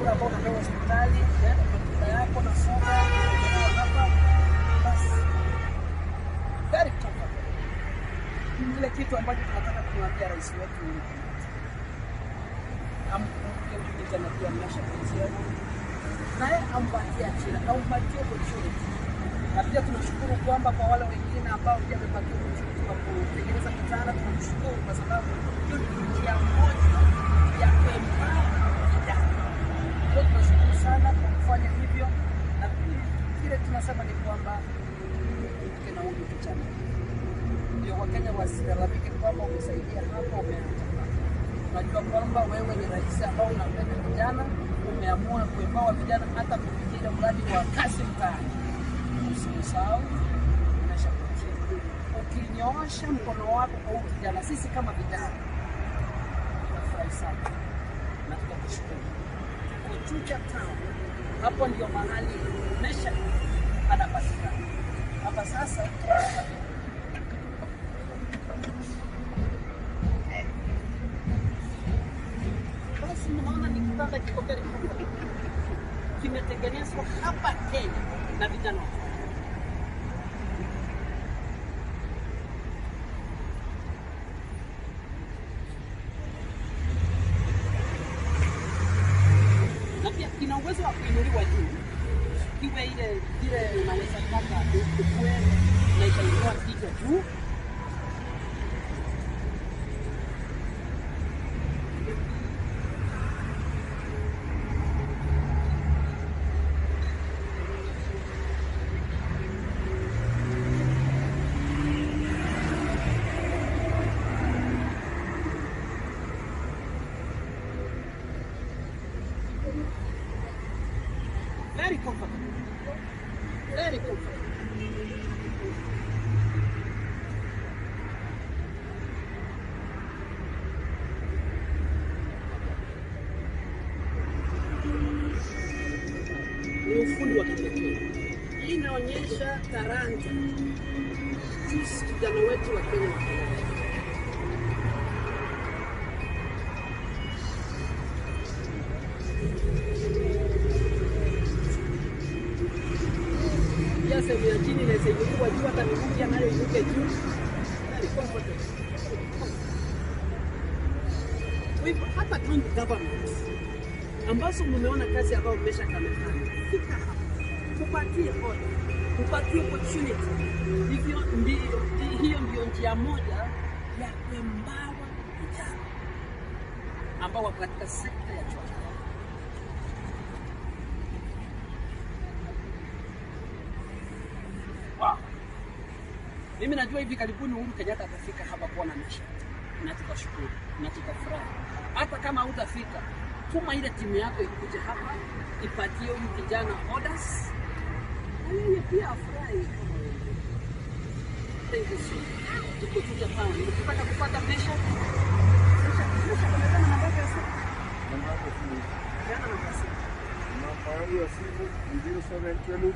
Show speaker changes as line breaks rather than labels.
chakula ambao unapewa hospitali, matunda yako na soda hapa, basi very comfortable. Kile kitu ambacho tunataka kumwambia rais wetu amkumbuke na pia mnashauriana naye ampatie ajira au ampatie opportunity. Na pia tunashukuru kwamba kwa wale wengine ambao pia wamepata opportunity wa kutengeneza mitaala, tunashukuru kwa sababu hiyo ni njia moja ya kuempower vijana. Kwa tunashukuru sana kwa kufanya hivyo, na kile tunasema ni kwamba kuna huyu kijana ndio Wakenya wasilalamike kwamba umesaidia hapa, umeacha. Unajua kwamba wewe ni rais ambao unapenda vijana, umeamua kuempower vijana hata kupitia mradi wa kazi mtaani. Usisahau unashakutia. Ukinyoosha mkono wako kwa huyu kijana, sisi kama vijana tunafurahi sana na tunakushukuru. Chucha Town, hapo ndio mahali Meshack anapatikana. Hapa sasa basi mnaona ni kitanda kiko very comfortable. Kimetengenezwa hapa Kenya na vijana. Na pia kina uwezo wa kuinuliwa juu. Kiwe ile unaweza kaka ukue na itainua kichwa juu. Very comfortable. Very comfortable. Ni ufundi wa kipekee. Hii inaonyesha talanta jinsi vijana wetu wa Kenya wanafanya. Sehemu ya chini inasaidiwa juu, hata miguu pia nayo inuke juu. Kwa hivyo hata county government ambazo mmeona kazi ambayo Meshack amefanya, fika hapa, kupatie order, kupatie opportunity. Hiyo ndio njia moja ya kuempower vijana ambao wako katika sekta ya chakula. Wow. Mimi najua hivi karibuni Uhuru Kenyatta atafika hapa kuona Meshack. Na tukashukuru, na tukafurahi. Hata kama hutafika, tuma ile timu yako ikuje hapa, ipatie huyu kijana orders. Na yeye pia afurahi kama wewe. Thank you so much. Tuko Chucha Town. Ukitaka kupata Meshack, amesema namba yake. Namba yake ni 0712